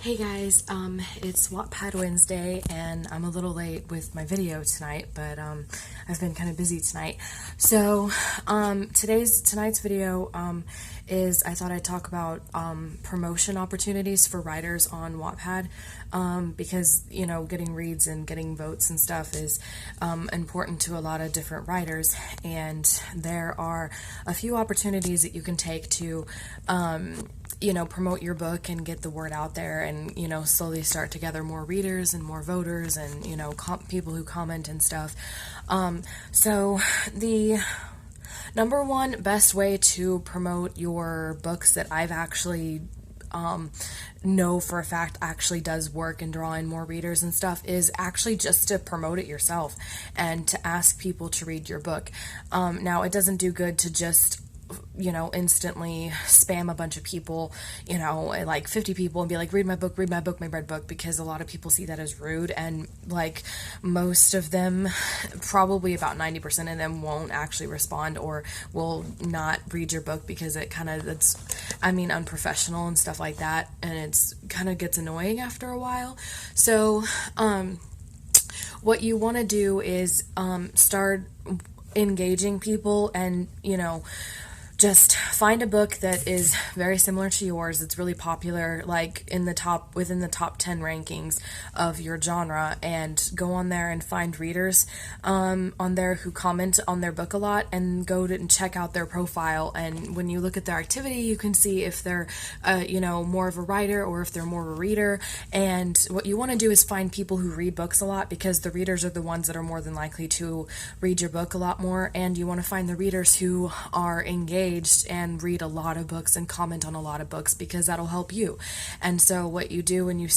Hey guys, it's Wattpad Wednesday, and I'm a little late with my video tonight, but I've been kind of busy tonight. So tonight's video is I thought I'd talk about promotion opportunities for writers on Wattpad, because getting reads and getting votes and stuff is important to a lot of different writers, and there are a few opportunities that you can take to promote your book and get the word out there and, slowly start to gather more readers and more voters and, people who comment and stuff. So the number one best way to promote your books that I've actually know for a fact actually does work in drawing more readers and stuff is actually just to promote it yourself and to ask people to read your book. Now, it doesn't do good to just instantly spam a bunch of people, like 50 people and be like, read my book, my red book, because a lot of people see that as rude, and like most of them, probably about 90% of them won't actually respond or will not read your book because it's unprofessional and stuff like that, and it's kind of gets annoying after a while. So what you want to do is start engaging people and just find a book that is very similar to yours, that's really popular, like within the top 10 rankings of your genre, and go on there and find readers on there who comment on their book a lot, and go to and check out their profile. And when you look at their activity, you can see if they're more of a writer or if they're more of a reader. And what you want to do is find people who read books a lot, because the readers are the ones that are more than likely to read your book a lot more, and you want to find the readers who are engaged and read a lot of books and comment on a lot of books, because that'll help you. And so what you do when you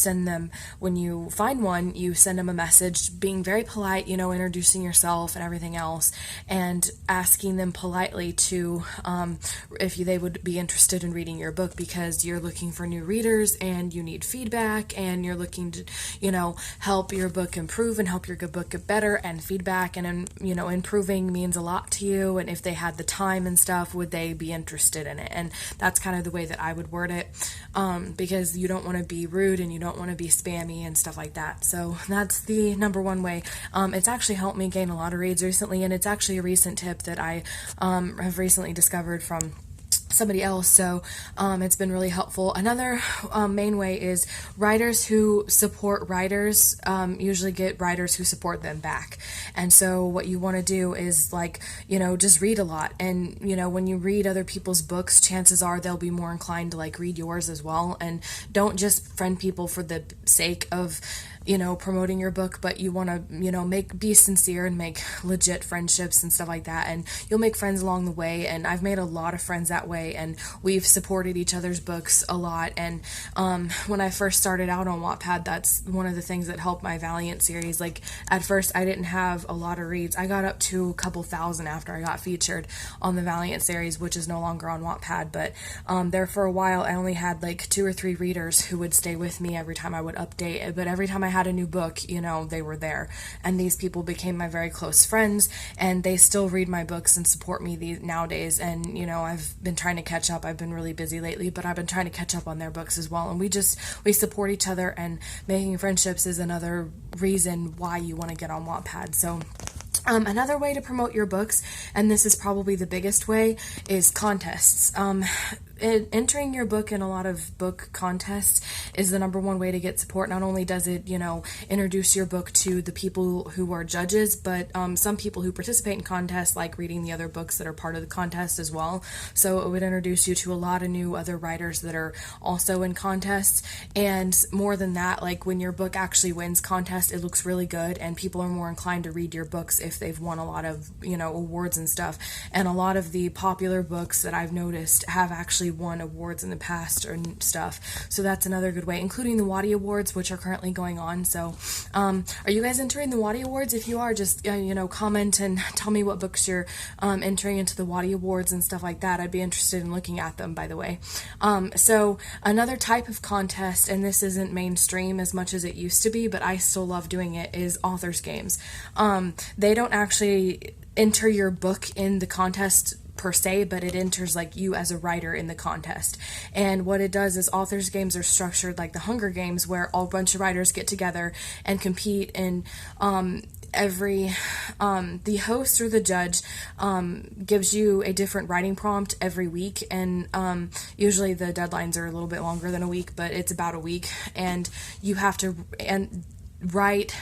find one, you send them a message being very polite, introducing yourself and everything else, and asking them politely to if they would be interested in reading your book, because you're looking for new readers and you need feedback, and you're looking to help your book improve and help your good book get better, and feedback and improving means a lot to you. And if they had the time and stuff, would they be interested in it? And that's kind of the way that I would word it, because you don't want to be rude and you don't want to be spammy and stuff like that. So that's the number one way. It's actually helped me gain a lot of reads recently, and it's actually a recent tip that I have recently discovered from somebody else, so it's been really helpful. Another main way is writers who support writers usually get writers who support them back. And so what you want to do is just read a lot, and when you read other people's books, chances are they'll be more inclined to read yours as well. And don't just friend people for the sake of promoting your book, but you want to be sincere and make legit friendships and stuff like that, and you'll make friends along the way. And I've made a lot of friends that way, and we've supported each other's books a lot. And when I first started out on Wattpad, that's one of the things that helped my Valiant series. At first I didn't have a lot of reads. I got up to a couple thousand after I got featured on the Valiant series, which is no longer on Wattpad, but there for a while I only had 2 or 3 readers who would stay with me every time I would update it. But every time I had a new book, they were there, and these people became my very close friends, and they still read my books and support me nowadays. And I've been trying to catch up. I've been really busy lately, but I've been trying to catch up on their books as well, and we support each other, and making friendships is another reason why you want to get on Wattpad. So another way to promote your books, and this is probably the biggest way, is contests. Entering your book in a lot of book contests is the number one way to get support. Not only does it, introduce your book to the people who are judges, but some people who participate in contests like reading the other books that are part of the contest as well. So it would introduce you to a lot of new other writers that are also in contests. And more than that, when your book actually wins contests, it looks really good, and people are more inclined to read your books if they've won a lot of, awards and stuff. And a lot of the popular books that I've noticed have actually won awards in the past or stuff. So that's another good way, including the Waddy Awards, which are currently going on. So are you guys entering the Waddy Awards? If you are, just comment and tell me what books you're entering into the Waddy Awards and stuff like that. I'd be interested in looking at them, by the way. So another type of contest, and this isn't mainstream as much as it used to be, but I still love doing it, is authors games. They don't actually enter your book in the contest per se, but it enters like you as a writer in the contest. And what it does is authors games are structured like the Hunger Games, where a bunch of writers get together and compete, and the host or the judge gives you a different writing prompt every week, and usually the deadlines are a little bit longer than a week, but it's about a week, and you have to write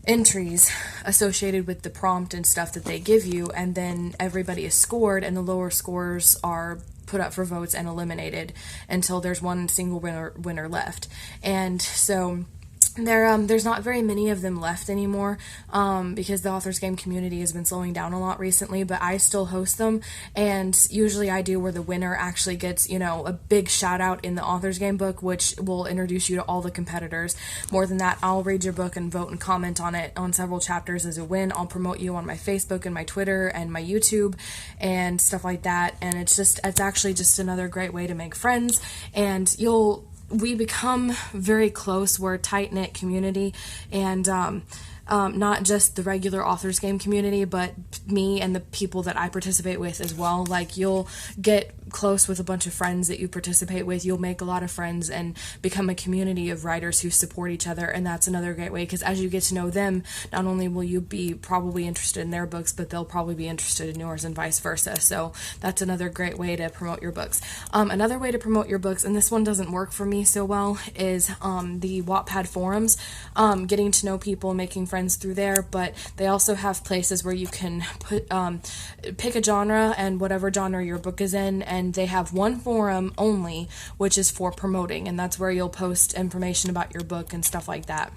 entries associated with the prompt and stuff that they give you, and then everybody is scored, and the lower scores are put up for votes and eliminated until there's one single winner left. And so there's not very many of them left anymore, because the authors game community has been slowing down a lot recently, but I still host them, and usually I do where the winner actually gets, a big shout out in the authors game book, which will introduce you to all the competitors. More than that, I'll read your book and vote and comment on it on several chapters as a win. I'll promote you on my Facebook and my Twitter and my YouTube and stuff like that, and it's actually just another great way to make friends, and we become very close. We're a tight-knit community, and not just the regular authors game community, but me and the people that I participate with as well. Like, you'll get close with a bunch of friends that you participate with. You'll make a lot of friends and become a community of writers who support each other, and that's another great way, because as you get to know them, not only will you be probably interested in their books, but they'll probably be interested in yours, and vice versa. So that's another great way to promote your books. Another way to promote your books, and this one doesn't work for me so well, is the Wattpad forums, getting to know people, making friends through there. But they also have places where you can pick a genre and whatever genre your book is in, and they have one forum only, which is for promoting, and that's where you'll post information about your book and stuff like that.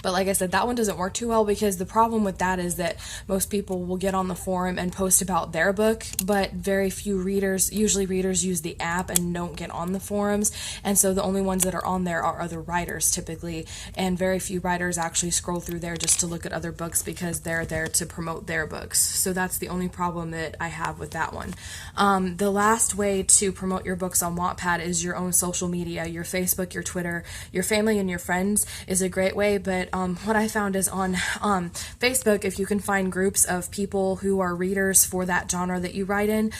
But like I said, that one doesn't work too well, because the problem with that is that most people will get on the forum and post about their book, but very few readers, usually readers use the app and don't get on the forums, and so the only ones that are on there are other writers typically, and very few writers actually scroll through there just to look at other books, because they're there to promote their books. So that's the only problem that I have with that one. The last way to promote your books on Wattpad is your own social media. Your Facebook, your Twitter, your family and your friends is a great way. But what I found is on Facebook, if you can find groups of people who are readers for that genre that you write in,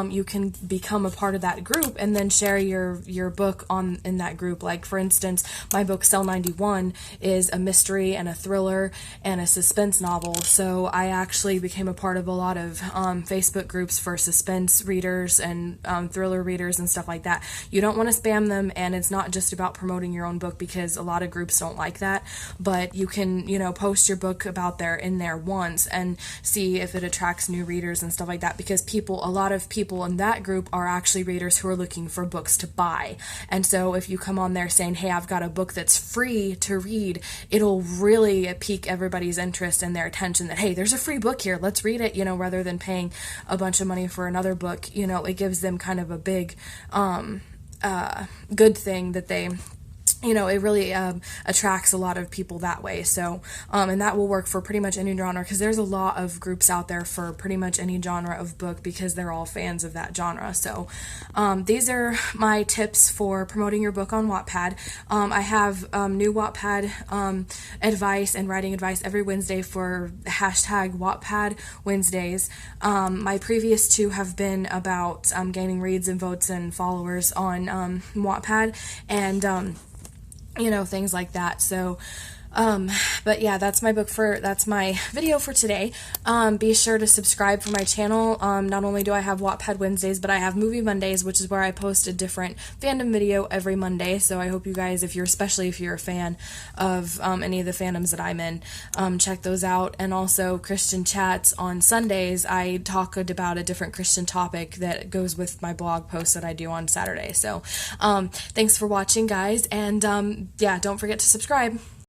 you can become a part of that group and then share your book in that group. Like, for instance, my book Cell 91 is a mystery and a thriller and a suspense novel, so I actually became a part of a lot of Facebook groups for suspense readers and thriller readers and stuff like that. You don't want to spam them, and it's not just about promoting your own book, because a lot of groups don't like that. But you can, post your book in there once and see if it attracts new readers and stuff like that, because a lot of people in that group are actually readers who are looking for books to buy. And so if you come on there saying, hey, I've got a book that's free to read, it'll really pique everybody's interest and their attention that, hey, there's a free book here, let's read it, rather than paying a bunch of money for another book. It gives them kind of a big good thing that they it really attracts a lot of people that way. So, and that will work for pretty much any genre, because there's a lot of groups out there for pretty much any genre of book, because they're all fans of that genre. So, these are my tips for promoting your book on Wattpad. I have new Wattpad advice and writing advice every Wednesday for hashtag Wattpad Wednesdays. My previous two have been about gaining reads and votes and followers on Wattpad, and things like that. So, but yeah, that's my video for today. Be sure to subscribe for my channel. Not only do I have Wattpad Wednesdays, but I have Movie Mondays, which is where I post a different fandom video every Monday. So I hope you guys, especially if you're a fan of any of the fandoms that I'm in, check those out. And also Christian Chats on Sundays. I talk about a different Christian topic that goes with my blog post that I do on Saturday. So, thanks for watching, guys. And, yeah, don't forget to subscribe.